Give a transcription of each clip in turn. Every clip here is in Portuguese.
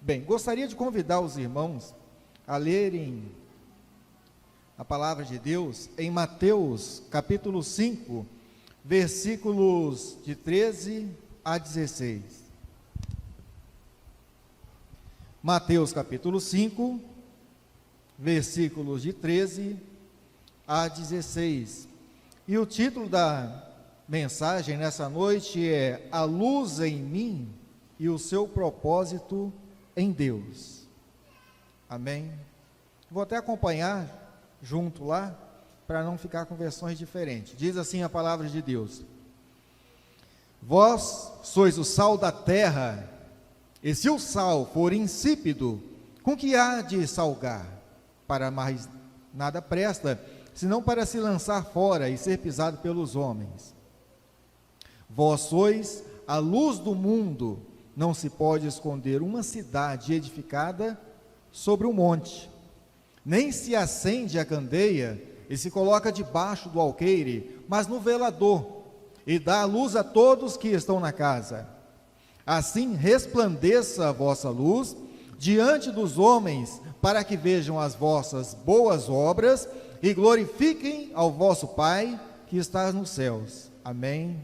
Bem, gostaria de convidar os irmãos a lerem a palavra de Deus em Mateus, capítulo 5, versículos de 13 a 16. Mateus, capítulo 5, versículos de 13 a 16. E o título da mensagem nessa noite é A Luz em Mim e o Seu Propósito em Deus. Amém? Vou até acompanhar junto lá, para não ficar com versões diferentes. Diz assim a palavra de Deus: Vós sois o sal da terra, e se o sal for insípido, com que há de salgar? Para mais nada presta, senão para se lançar fora e ser pisado pelos homens. Vós sois a luz do mundo. Não se pode esconder uma cidade edificada sobre um monte, nem se acende a candeia e se coloca debaixo do alqueire, mas no velador, e dá a luz a todos que estão na casa. Assim resplandeça a vossa luz diante dos homens, para que vejam as vossas boas obras e glorifiquem ao vosso Pai que está nos céus. Amém?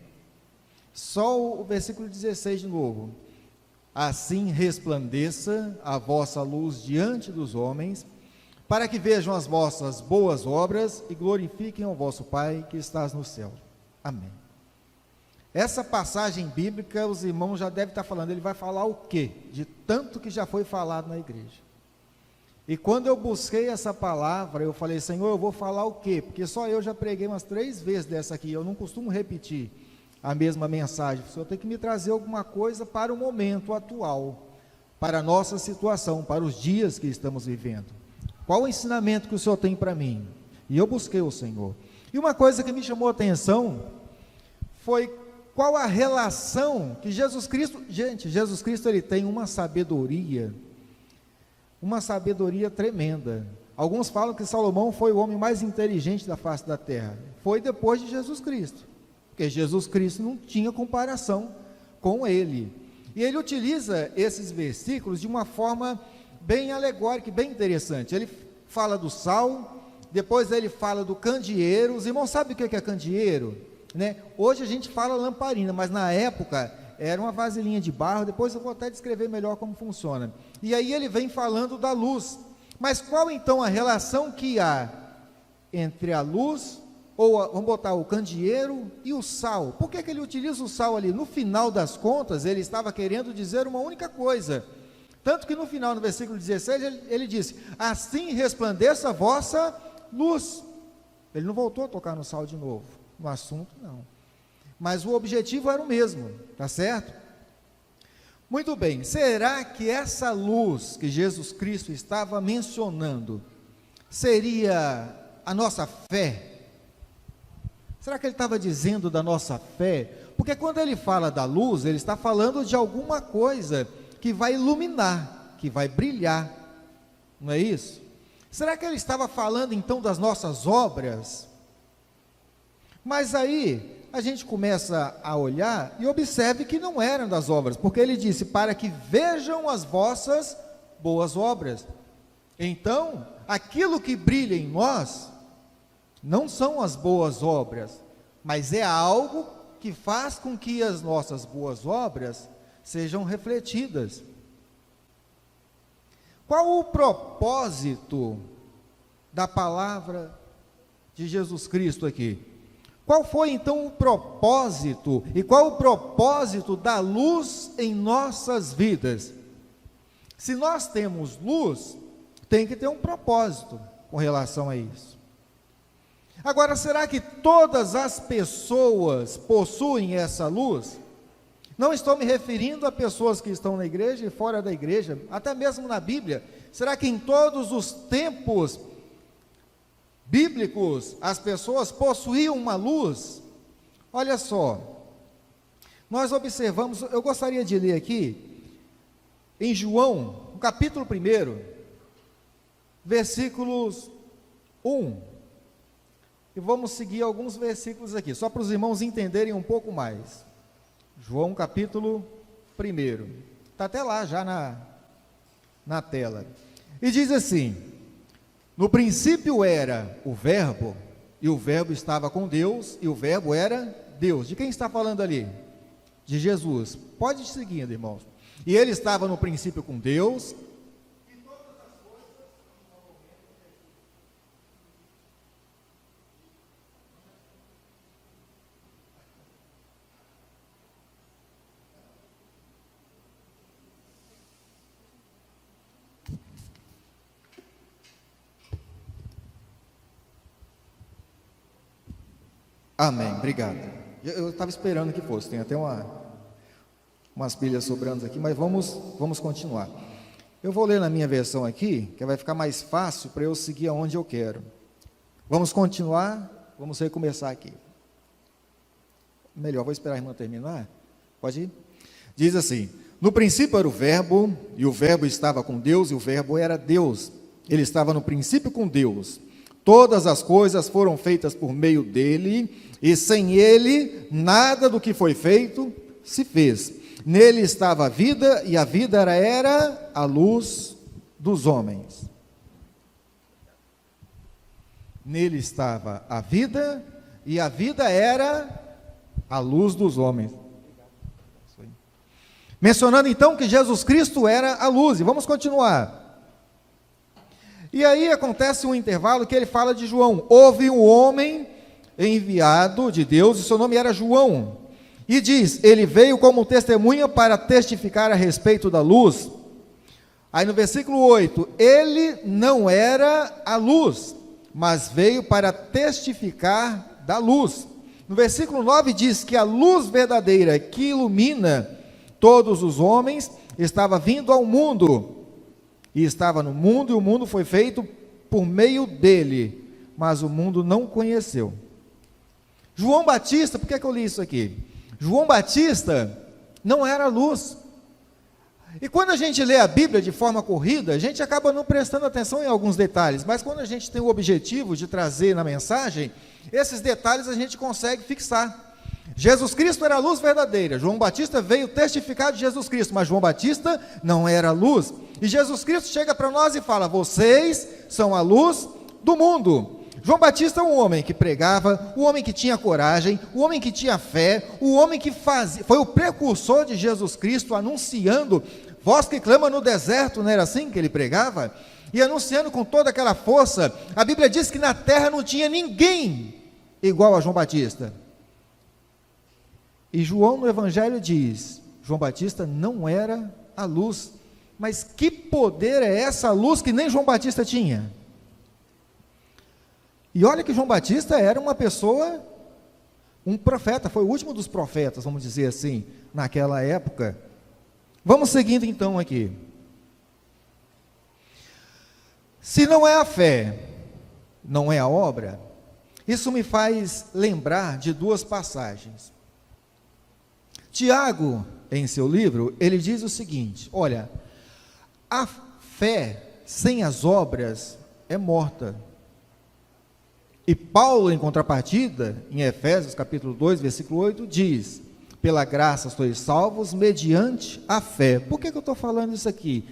Só o versículo 16 de novo. Assim resplandeça a vossa luz diante dos homens, para que vejam as vossas boas obras e glorifiquem ao vosso Pai que está no céu. Amém. Essa passagem bíblica, os irmãos já devem estar falando, ele vai falar o quê? De tanto que já foi falado na igreja. E quando eu busquei essa palavra, eu falei, Senhor, eu vou falar o quê? Porque só eu já preguei umas 3 vezes dessa aqui, eu não costumo repetir a mesma mensagem. O Senhor tem que me trazer alguma coisa para o momento atual, para a nossa situação, para os dias que estamos vivendo. Qual o ensinamento que o Senhor tem para mim? E eu busquei o Senhor. E uma coisa que me chamou a atenção foi qual a relação que Jesus Cristo ele tem uma sabedoria tremenda. Alguns falam que Salomão foi o homem mais inteligente da face da terra. Foi depois de Jesus Cristo, porque Jesus Cristo não tinha comparação com ele. E ele utiliza esses versículos de uma forma bem alegórica e bem interessante. Ele fala do sal, depois ele fala do candeeiro. Os irmãos sabem o que é candeeiro? Né? Hoje a gente fala lamparina, mas na época era uma vasilhinha de barro. Depois eu vou até descrever melhor como funciona. E aí ele vem falando da luz. Mas qual então a relação que há entre a luz, ou vamos botar o candeeiro e o sal? Por que ele utiliza o sal ali? No final das contas, ele estava querendo dizer uma única coisa. Tanto que no final, no versículo 16, ele disse, assim resplandeça a vossa luz. Ele não voltou a tocar no sal de novo, no assunto não. Mas o objetivo era o mesmo, tá certo? Muito bem, será que essa luz que Jesus Cristo estava mencionando seria a nossa fé? Será que ele estava dizendo da nossa fé? Porque quando ele fala da luz, ele está falando de alguma coisa que vai iluminar, que vai brilhar, não é isso? Será que ele estava falando então das nossas obras? Mas aí a gente começa a olhar e observe que não eram das obras, porque ele disse, para que vejam as vossas boas obras. Então, aquilo que brilha em nós, não são as boas obras, mas é algo que faz com que as nossas boas obras sejam refletidas. Qual o propósito da palavra de Jesus Cristo aqui? Qual foi então o propósito, e qual o propósito da luz em nossas vidas? Se nós temos luz, tem que ter um propósito com relação a isso. Agora, será que todas as pessoas possuem essa luz? Não estou me referindo a pessoas que estão na igreja e fora da igreja, até mesmo na Bíblia. Será que em todos os tempos bíblicos as pessoas possuíam uma luz? Olha só, nós observamos, eu gostaria de ler aqui, em João, no capítulo 1, versículos 1, e vamos seguir alguns versículos aqui, só para os irmãos entenderem um pouco mais. João capítulo 1, está até lá já na tela. E diz assim: no princípio era o Verbo, e o Verbo estava com Deus, e o Verbo era Deus. De quem está falando ali? De Jesus. Pode ir seguindo, irmãos. E ele estava no princípio com Deus. Amém, obrigado. Eu estava esperando que fosse, tem até umas pilhas sobrando aqui, mas vamos continuar. Eu vou ler na minha versão aqui, que vai ficar mais fácil para eu seguir aonde eu quero. Vamos continuar, vamos recomeçar aqui. Melhor, vou esperar a irmã terminar. Pode ir? Diz assim: no princípio era o Verbo, e o Verbo estava com Deus, e o Verbo era Deus. Ele estava no princípio com Deus. Todas as coisas foram feitas por meio dele, e sem ele, nada do que foi feito se fez. Nele estava a vida, e a vida era a luz dos homens. Nele estava a vida, e a vida era a luz dos homens. Mencionando então que Jesus Cristo era a luz, e vamos continuar. E aí acontece um intervalo que ele fala de João. Houve um homem enviado de Deus, e seu nome era João. E diz, ele veio como testemunha para testificar a respeito da luz. Aí no versículo 8, ele não era a luz, mas veio para testificar da luz. No versículo 9 diz que a luz verdadeira que ilumina todos os homens estava vindo ao mundo. E estava no mundo, e o mundo foi feito por meio dele, mas o mundo não conheceu. João Batista, por que eu li isso aqui? João Batista não era luz. E quando a gente lê a Bíblia de forma corrida, a gente acaba não prestando atenção em alguns detalhes, mas quando a gente tem o objetivo de trazer na mensagem, esses detalhes a gente consegue fixar. Jesus Cristo era a luz verdadeira, João Batista veio testificar de Jesus Cristo, mas João Batista não era a luz. E Jesus Cristo chega para nós e fala, vocês são a luz do mundo. João Batista é um homem que pregava, um homem que tinha coragem, um homem que tinha fé, um homem que fazia, foi o precursor de Jesus Cristo, anunciando, voz que clama no deserto, não era assim que ele pregava? E anunciando com toda aquela força. A Bíblia diz que na terra não tinha ninguém igual a João Batista. E João no Evangelho diz, João Batista não era a luz, mas que poder é essa luz que nem João Batista tinha? E olha que João Batista era uma pessoa, um profeta, foi o último dos profetas, vamos dizer assim, naquela época. Vamos seguindo então aqui. Se não é a fé, não é a obra, isso me faz lembrar de duas passagens. Tiago, em seu livro, ele diz o seguinte, olha, a fé sem as obras é morta. E Paulo, em contrapartida, em Efésios capítulo 2, versículo 8, diz, pela graça sois salvos mediante a fé. Por que eu estou falando isso aqui?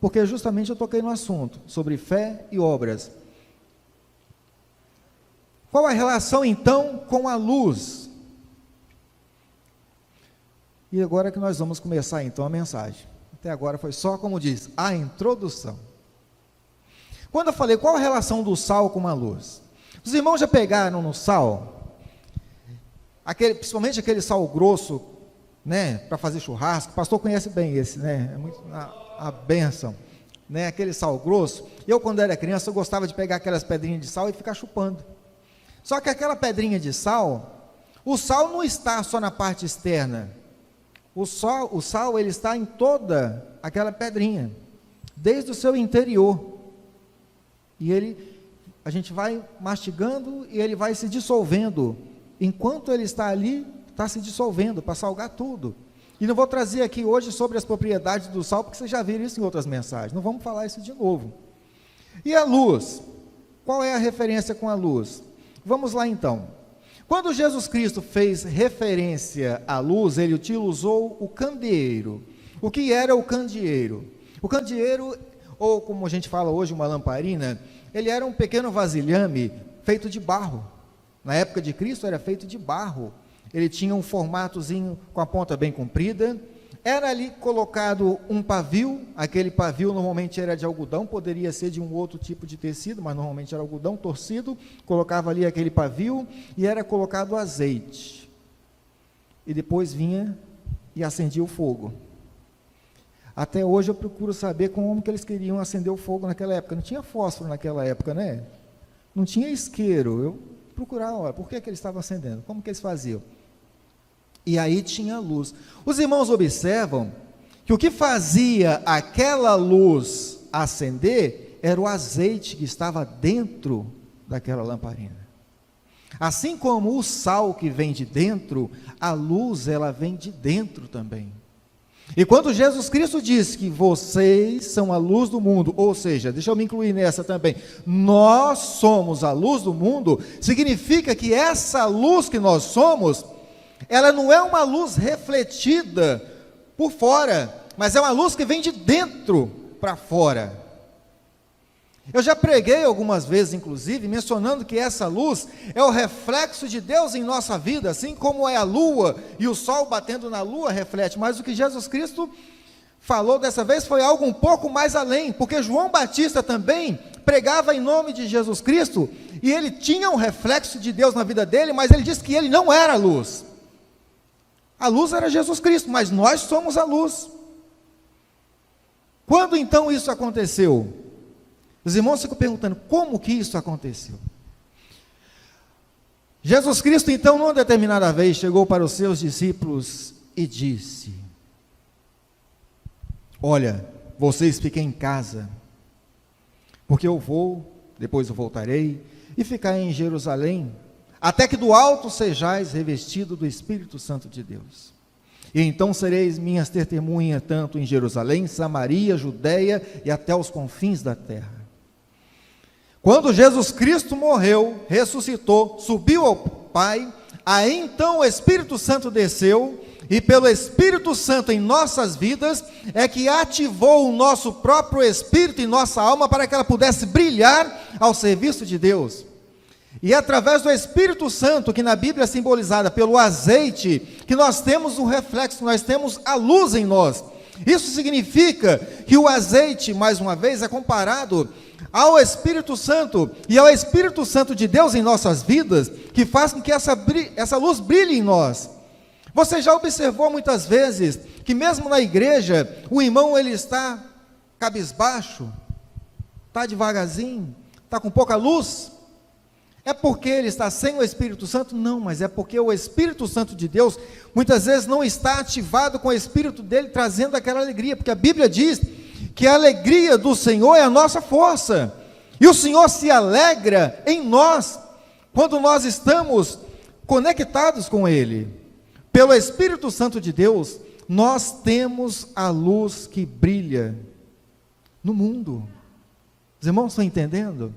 Porque justamente eu toquei no assunto, sobre fé e obras. Qual a relação então com a luz? E agora que nós vamos começar então a mensagem. Até agora foi só, como diz, a introdução. Quando eu falei qual a relação do sal com a luz? Os irmãos já pegaram no sal, principalmente aquele sal grosso, né, para fazer churrasco. O pastor conhece bem esse, né? É muito a bênção, né? Aquele sal grosso. Eu, quando era criança, eu gostava de pegar aquelas pedrinhas de sal e ficar chupando. Só que aquela pedrinha de sal, o sal não está só na parte externa. O sal ele está em toda aquela pedrinha, desde o seu interior. E a gente vai mastigando e ele vai se dissolvendo. Enquanto ele está ali, está se dissolvendo para salgar tudo. E não vou trazer aqui hoje sobre as propriedades do sal, porque vocês já viram isso em outras mensagens. Não vamos falar isso de novo. E a luz? Qual é a referência com a luz? Vamos lá então. Quando Jesus Cristo fez referência à luz, ele utilizou o candeeiro. O que era o candeeiro? O candeeiro ou como a gente fala hoje, uma lamparina, ele era um pequeno vasilhame feito de barro. Na época de Cristo era feito de barro. Ele tinha um formatozinho com a ponta bem comprida. Era ali colocado um pavio, aquele pavio normalmente era de algodão, poderia ser de um outro tipo de tecido, mas normalmente era algodão torcido, colocava ali aquele pavio e era colocado azeite. E depois vinha e acendia o fogo. Até hoje eu procuro saber como que eles queriam acender o fogo naquela época. Não tinha fósforo naquela época, né? Não tinha isqueiro. Eu procurava, por que eles estavam acendendo? Como que eles faziam? E aí tinha luz. Os irmãos observam que o que fazia aquela luz acender era o azeite que estava dentro daquela lamparina. Assim como o sal que vem de dentro, a luz ela vem de dentro também. E quando Jesus Cristo diz que vocês são a luz do mundo, ou seja, deixa eu me incluir nessa também, nós somos a luz do mundo, significa que essa luz que nós somos, ela não é uma luz refletida por fora, mas é uma luz que vem de dentro para fora. Eu já preguei algumas vezes, inclusive, mencionando que essa luz é o reflexo de Deus em nossa vida, assim como é a lua e o sol batendo na lua reflete, mas o que Jesus Cristo falou dessa vez foi algo um pouco mais além, porque João Batista também pregava em nome de Jesus Cristo, e ele tinha um reflexo de Deus na vida dele, mas ele disse que ele não era a luz. A luz era Jesus Cristo, mas nós somos a luz. Quando então isso aconteceu? Os irmãos ficam perguntando, como que isso aconteceu? Jesus Cristo, então, numa determinada vez, chegou para os seus discípulos e disse: olha, vocês fiquem em casa, porque eu vou, depois eu voltarei, e ficarei em Jerusalém, até que do alto sejais revestido do Espírito Santo de Deus. E então sereis minhas testemunhas, tanto em Jerusalém, Samaria, Judeia e até os confins da terra. Quando Jesus Cristo morreu, ressuscitou, subiu ao Pai, aí então o Espírito Santo desceu, e pelo Espírito Santo em nossas vidas, é que ativou o nosso próprio espírito e nossa alma, para que ela pudesse brilhar ao serviço de Deus. E é através do Espírito Santo, que na Bíblia é simbolizada pelo azeite, que nós temos um reflexo, nós temos a luz em nós. Isso significa que o azeite, mais uma vez, é comparado ao Espírito Santo, e ao Espírito Santo de Deus em nossas vidas, que faz com que essa luz brilhe em nós. Você já observou muitas vezes, que mesmo na igreja, o irmão ele está cabisbaixo, está devagarzinho, está com pouca luz? É porque ele está sem o Espírito Santo? Não, mas é porque o Espírito Santo de Deus, muitas vezes não está ativado com o Espírito dele, trazendo aquela alegria, porque a Bíblia diz que a alegria do Senhor é a nossa força, e o Senhor se alegra em nós, quando nós estamos conectados com Ele. Pelo Espírito Santo de Deus, nós temos a luz que brilha no mundo. Os irmãos estão entendendo?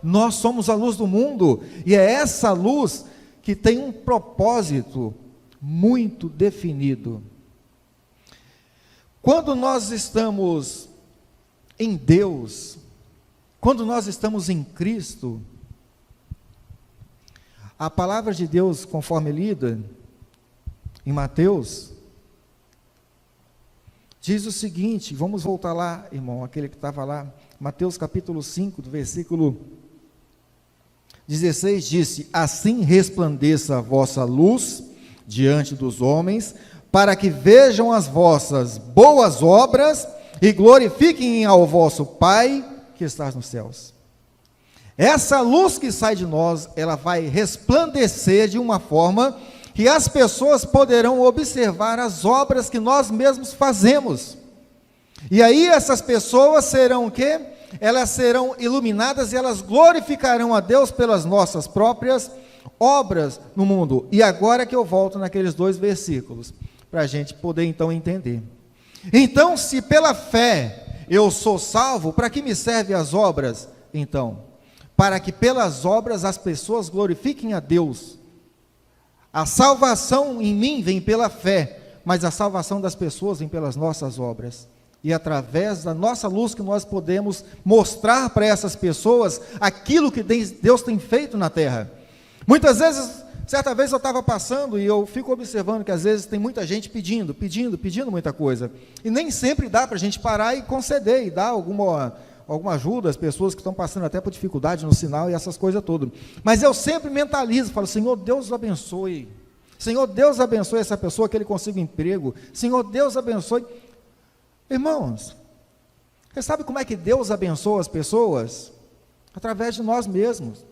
Nós somos a luz do mundo, e é essa luz que tem um propósito muito definido. Quando nós estamos em Deus, quando nós estamos em Cristo, a palavra de Deus, conforme lida em Mateus, diz o seguinte, vamos voltar lá, irmão, aquele que estava lá, Mateus capítulo 5, do versículo 16, disse: assim resplandeça a vossa luz diante dos homens, para que vejam as vossas boas obras e glorifiquem ao vosso Pai que está nos céus. Essa luz que sai de nós, ela vai resplandecer de uma forma que as pessoas poderão observar as obras que nós mesmos fazemos. E aí essas pessoas serão o quê? Elas serão iluminadas e elas glorificarão a Deus pelas nossas próprias obras no mundo. E agora que eu volto naqueles 2 versículos, para a gente poder então entender. Então, se pela fé eu sou salvo, para que me servem as obras? Então, para que pelas obras as pessoas glorifiquem a Deus. A salvação em mim vem pela fé, mas a salvação das pessoas vem pelas nossas obras. e através da nossa luz que nós podemos mostrar para essas pessoas aquilo que Deus tem feito na terra. Muitas vezes, certa vez eu estava passando e eu fico observando que às vezes tem muita gente pedindo muita coisa, e nem sempre dá para a gente parar e conceder, e dar alguma ajuda às pessoas que estão passando até por dificuldade no sinal e essas coisas todas. Mas eu sempre mentalizo, falo, Senhor, Deus abençoe. Senhor, Deus abençoe essa pessoa, que ele consiga um emprego. Senhor, Deus abençoe. Irmãos, você sabe como é que Deus abençoa as pessoas? Através de nós mesmos.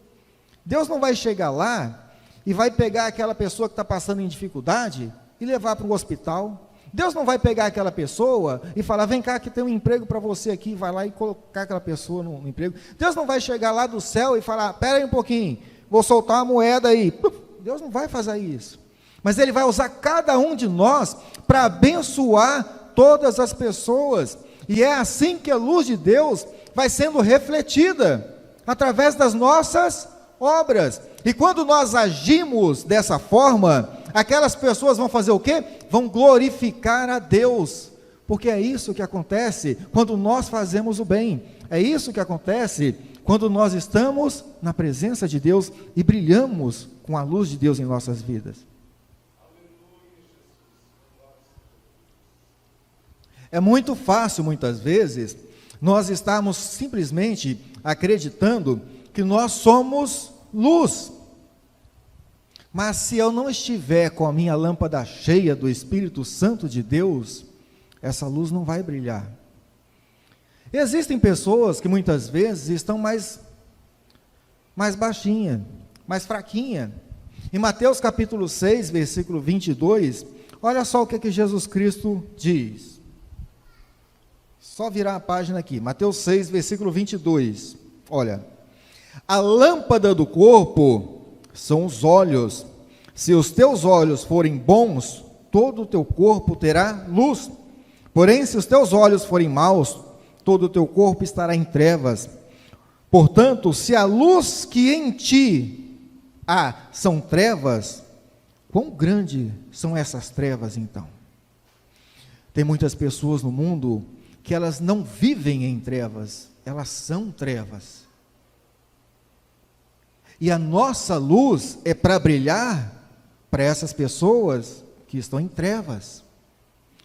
Deus não vai chegar lá e vai pegar aquela pessoa que está passando em dificuldade e levar para um hospital. Deus não vai pegar aquela pessoa e falar, vem cá que tem um emprego para você aqui, vai lá e colocar aquela pessoa no emprego. Deus não vai chegar lá do céu e falar, espera aí um pouquinho, vou soltar uma moeda aí. Deus não vai fazer isso. Mas Ele vai usar cada um de nós para abençoar todas as pessoas, e é assim que a luz de Deus vai sendo refletida, através das nossas obras, e quando nós agimos dessa forma, aquelas pessoas vão fazer o quê? Vão glorificar a Deus, porque é isso que acontece quando nós fazemos o bem, é isso que acontece quando nós estamos na presença de Deus, e brilhamos com a luz de Deus em nossas vidas. É muito fácil, muitas vezes, nós estarmos simplesmente acreditando que nós somos luz. Mas se eu não estiver com a minha lâmpada cheia do Espírito Santo de Deus, essa luz não vai brilhar. Existem pessoas que muitas vezes estão mais baixinha, mais fraquinha. Em Mateus capítulo 6, versículo 22, olha só o que Jesus Cristo diz. Só virar a página aqui, Mateus 6, versículo 22, olha, a lâmpada do corpo são os olhos, se os teus olhos forem bons, todo o teu corpo terá luz, porém se os teus olhos forem maus, todo o teu corpo estará em trevas. Portanto, se a luz que em ti há são trevas, quão grande são essas trevas então? Tem muitas pessoas no mundo que elas não vivem em trevas, elas são trevas. E a nossa luz é para brilhar para essas pessoas que estão em trevas.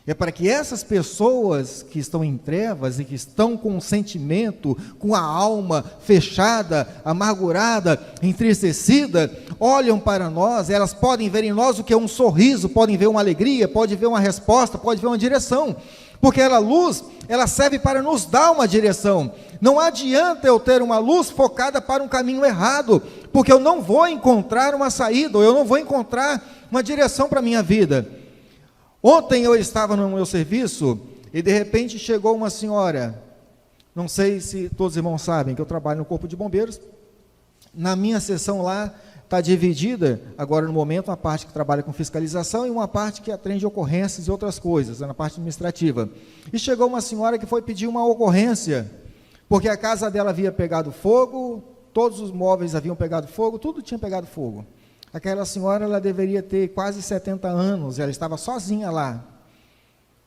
É para que essas pessoas que estão em trevas e que estão com um sentimento, com a alma fechada, amargurada, entristecida, olham para nós, elas podem ver em nós o que é um sorriso, podem ver uma alegria, podem ver uma resposta, podem ver uma direção. Porque a luz, ela serve para nos dar uma direção. Não adianta eu ter uma luz focada para um caminho errado, porque eu não vou encontrar uma saída, ou eu não vou encontrar uma direção para a minha vida. Ontem eu estava no meu serviço, e de repente chegou uma senhora, não sei se todos os irmãos sabem, que eu trabalho no Corpo de Bombeiros. Na minha seção lá, está dividida, agora no momento, uma parte que trabalha com fiscalização e uma parte que atende ocorrências e outras coisas, na parte administrativa. E chegou uma senhora que foi pedir uma ocorrência, porque a casa dela havia pegado fogo, todos os móveis haviam pegado fogo, tudo tinha pegado fogo. Aquela senhora, ela deveria ter quase 70 anos, ela estava sozinha lá.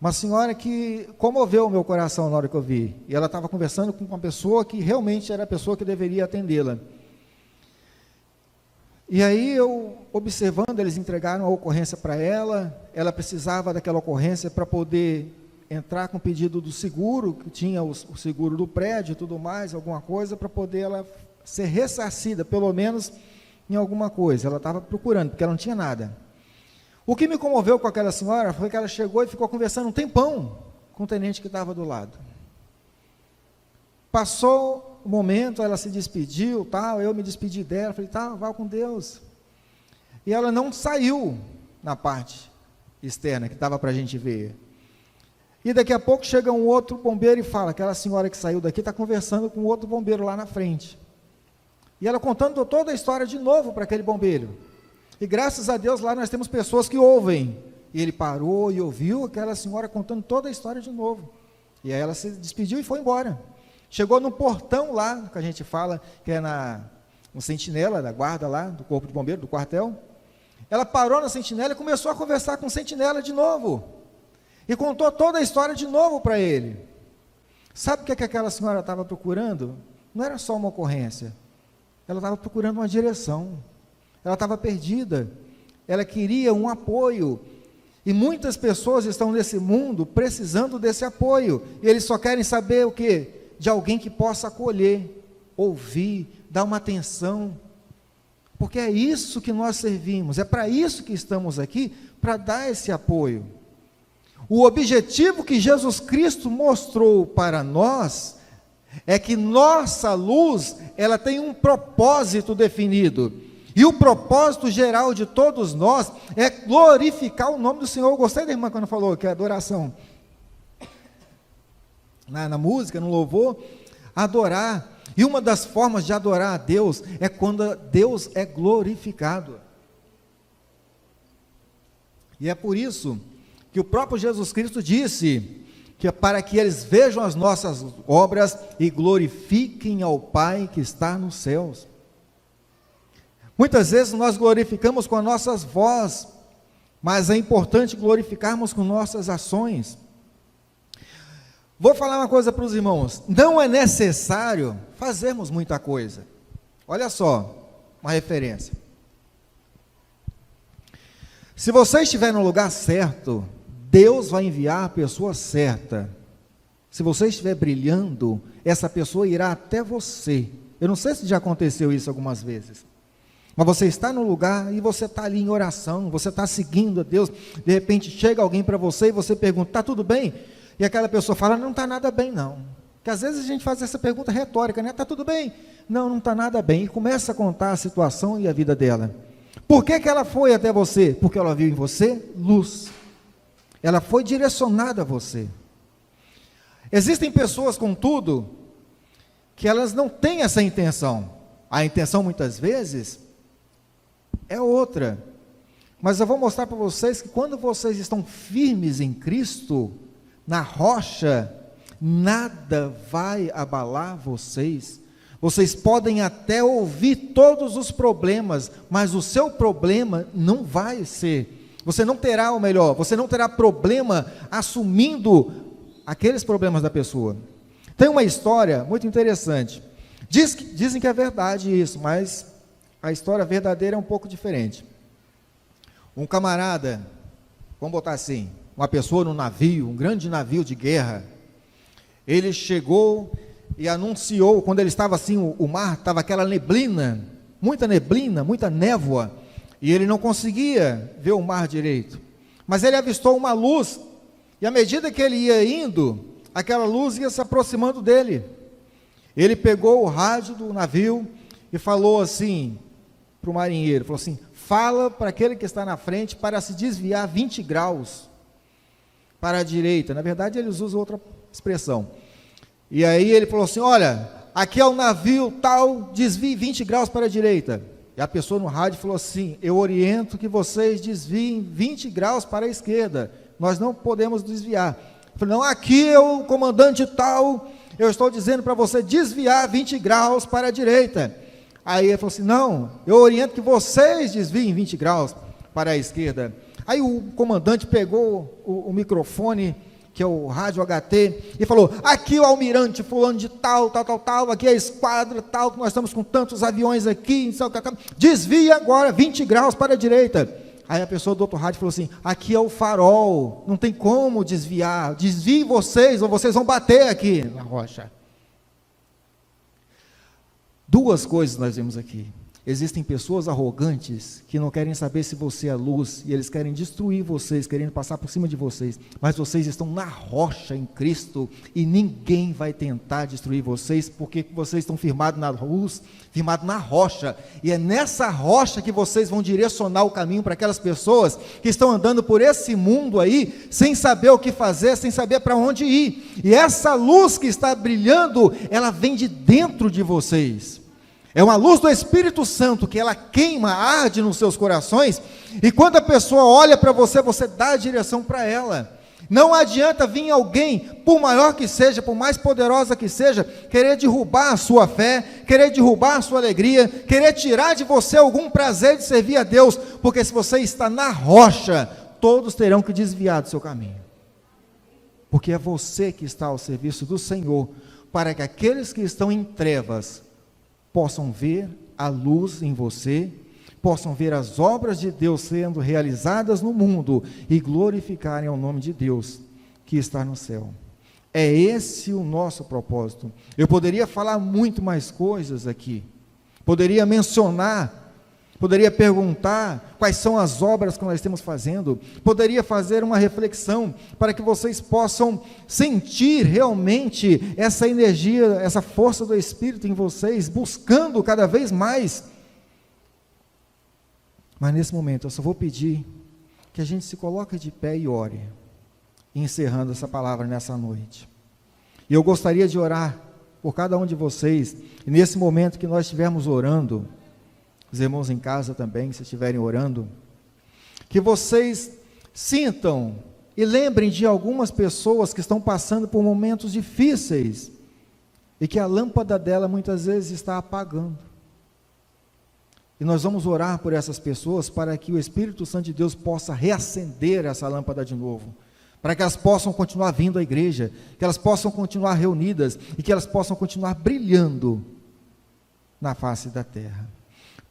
Uma senhora que comoveu o meu coração na hora que eu vi. E ela estava conversando com uma pessoa que realmente era a pessoa que deveria atendê-la. E aí eu, observando, eles entregaram a ocorrência para ela, ela precisava daquela ocorrência para poder entrar com o pedido do seguro, que tinha o seguro do prédio e tudo mais, alguma coisa, para poder ela ser ressarcida, pelo menos em alguma coisa. Ela estava procurando, porque ela não tinha nada. O que me comoveu com aquela senhora foi que ela chegou e ficou conversando um tempão com o tenente que estava do lado. Passou o momento, ela se despediu, tal, eu me despedi dela, falei, tá, vá com Deus. E ela não saiu na parte externa, que dava para a gente ver. E daqui a pouco chega um outro bombeiro e fala, aquela senhora que saiu daqui está conversando com outro bombeiro lá na frente. E ela contando toda a história de novo para aquele bombeiro. E graças a Deus lá nós temos pessoas que ouvem. E ele parou e ouviu aquela senhora contando toda a história de novo. E aí ela se despediu e foi embora. Chegou no portão lá, que a gente fala, que é no sentinela da guarda lá, do corpo de bombeiro, do quartel. Ela parou na sentinela e começou a conversar com o sentinela de novo. E contou toda a história de novo para ele. Sabe o que aquela senhora estava procurando? Não era só uma ocorrência, ela estava procurando uma direção, ela estava perdida, ela queria um apoio, e muitas pessoas estão nesse mundo precisando desse apoio, e eles só querem saber o quê? De alguém que possa acolher, ouvir, dar uma atenção, porque é isso que nós servimos, é para isso que estamos aqui, para dar esse apoio. O objetivo que Jesus Cristo mostrou para nós, é que nossa luz, ela tem um propósito definido, e o propósito geral de todos nós, é glorificar o nome do Senhor. Eu gostei da irmã quando falou que é adoração, na música, no louvor, adorar, e uma das formas de adorar a Deus, é quando Deus é glorificado, e é por isso, que o próprio Jesus Cristo disse, que é para que eles vejam as nossas obras, e glorifiquem ao Pai que está nos céus. Muitas vezes nós glorificamos com as nossas vozes, mas é importante glorificarmos com nossas ações. Vou falar uma coisa para os irmãos, não é necessário fazermos muita coisa. Olha só, uma referência. Se você estiver no lugar certo, Deus vai enviar a pessoa certa. Se você estiver brilhando, essa pessoa irá até você. Eu não sei se já aconteceu isso algumas vezes, mas você está no lugar e você está ali em oração, você está seguindo a Deus, de repente chega alguém para você e você pergunta, está tudo bem? E aquela pessoa fala, não está nada bem não. Porque às vezes a gente faz essa pergunta retórica, né? Está tudo bem? Não, não está nada bem. E começa a contar a situação e a vida dela. Por que ela foi até você? Porque ela viu em você luz. Ela foi direcionada a você. Existem pessoas, contudo, que elas não têm essa intenção. A intenção, muitas vezes, é outra. Mas eu vou mostrar para vocês que quando vocês estão firmes em Cristo, na rocha, nada vai abalar vocês. Vocês podem até ouvir todos os problemas, mas o seu problema não vai ser. Você não terá, ou melhor, você não terá problema assumindo aqueles problemas da pessoa. Tem uma história muito interessante. Dizem que é verdade isso, mas a história verdadeira é um pouco diferente. Um camarada, vamos botar assim, uma pessoa no navio, um grande navio de guerra, ele chegou e anunciou, quando ele estava assim, o mar estava aquela neblina, muita névoa, e ele não conseguia ver o mar direito, mas ele avistou uma luz, e à medida que ele ia indo, aquela luz ia se aproximando dele. Ele pegou o rádio do navio e falou assim para o marinheiro, falou assim, fala para aquele que está na frente para se desviar 20 graus para a direita. Na verdade eles usam outra expressão. E aí ele falou assim, olha, aqui é o navio tal, desvie 20 graus para a direita. E a pessoa no rádio falou assim, eu oriento que vocês desviem 20 graus para a esquerda, nós não podemos desviar. Eu falei, não, aqui é o comandante tal, eu estou dizendo para você desviar 20 graus para a direita. Aí ele falou assim, não, eu oriento que vocês desviem 20 graus para a esquerda. Aí o comandante pegou o microfone, que é o rádio HT, e falou, aqui o almirante fulano de tal, aqui a esquadra tal, que nós estamos com tantos aviões aqui, desvia agora 20 graus para a direita. Aí a pessoa do outro rádio falou assim, aqui é o farol, não tem como desviar, desvie vocês, ou vocês vão bater aqui na rocha. Duas coisas nós vemos aqui. Existem pessoas arrogantes que não querem saber se você é luz, e eles querem destruir vocês, querendo passar por cima de vocês, mas vocês estão na rocha em Cristo, e ninguém vai tentar destruir vocês, porque vocês estão firmados na luz, firmados na rocha, e é nessa rocha que vocês vão direcionar o caminho para aquelas pessoas que estão andando por esse mundo aí, sem saber o que fazer, sem saber para onde ir, e essa luz que está brilhando, ela vem de dentro de vocês. É uma luz do Espírito Santo, que ela queima, arde nos seus corações, e quando a pessoa olha para você, você dá a direção para ela. Não adianta vir alguém, por maior que seja, por mais poderosa que seja, querer derrubar a sua fé, querer derrubar a sua alegria, querer tirar de você algum prazer de servir a Deus, porque se você está na rocha, todos terão que desviar do seu caminho. porque é você que está ao serviço do Senhor, para que aqueles que estão em trevas possam ver a luz em você, possam ver as obras de Deus sendo realizadas no mundo e glorificarem ao nome de Deus que está no céu. É esse o nosso propósito. Eu poderia falar muito mais coisas aqui, poderia mencionar, poderia perguntar quais são as obras que nós estamos fazendo, poderia fazer uma reflexão para que vocês possam sentir realmente essa energia, essa força do Espírito em vocês, buscando cada vez mais. Mas nesse momento eu só vou pedir que a gente se coloque de pé e ore, encerrando essa palavra nessa noite. E eu gostaria de orar por cada um de vocês, e nesse momento que nós estivermos orando, os irmãos em casa também, se estiverem orando, que vocês sintam e lembrem de algumas pessoas que estão passando por momentos difíceis, e que a lâmpada dela muitas vezes está apagando. E nós vamos orar por essas pessoas para que o Espírito Santo de Deus possa reacender essa lâmpada de novo, para que elas possam continuar vindo à igreja, que elas possam continuar reunidas e que elas possam continuar brilhando na face da terra.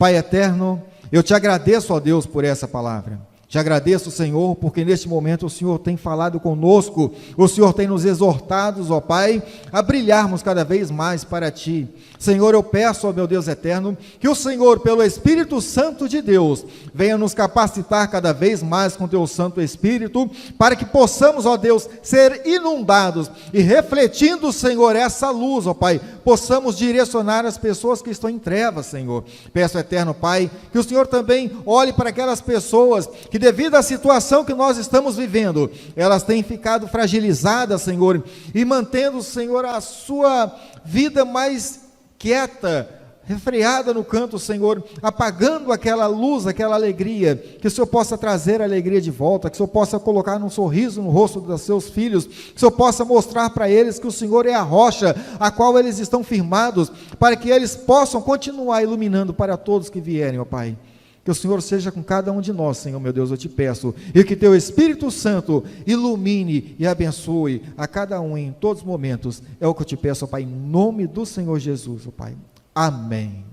Pai eterno, eu te agradeço, ó Deus, por essa palavra. Te agradeço, Senhor, porque neste momento o Senhor tem falado conosco, o Senhor tem nos exortado, ó Pai, a brilharmos cada vez mais para Ti. Senhor, eu peço, ó meu Deus eterno, que o Senhor, pelo Espírito Santo de Deus, venha nos capacitar cada vez mais com Teu Santo Espírito, para que possamos, ó Deus, ser inundados e refletindo, Senhor, essa luz, ó Pai, possamos direcionar as pessoas que estão em trevas, Senhor. Peço, eterno Pai, que o Senhor também olhe para aquelas pessoas que, devido à situação que nós estamos vivendo, elas têm ficado fragilizadas, Senhor, e mantendo, Senhor, a sua vida mais quieta, refreada no canto, Senhor, apagando aquela luz, aquela alegria, que o Senhor possa trazer a alegria de volta, que o Senhor possa colocar um sorriso no rosto dos seus filhos, que o Senhor possa mostrar para eles que o Senhor é a rocha, a qual eles estão firmados, para que eles possam continuar iluminando para todos que vierem, ó Pai. Que o Senhor seja com cada um de nós, Senhor, meu Deus, eu te peço, e que Teu Espírito Santo ilumine e abençoe a cada um em todos os momentos, é o que eu te peço, ó Pai, em nome do Senhor Jesus, ó Pai, amém.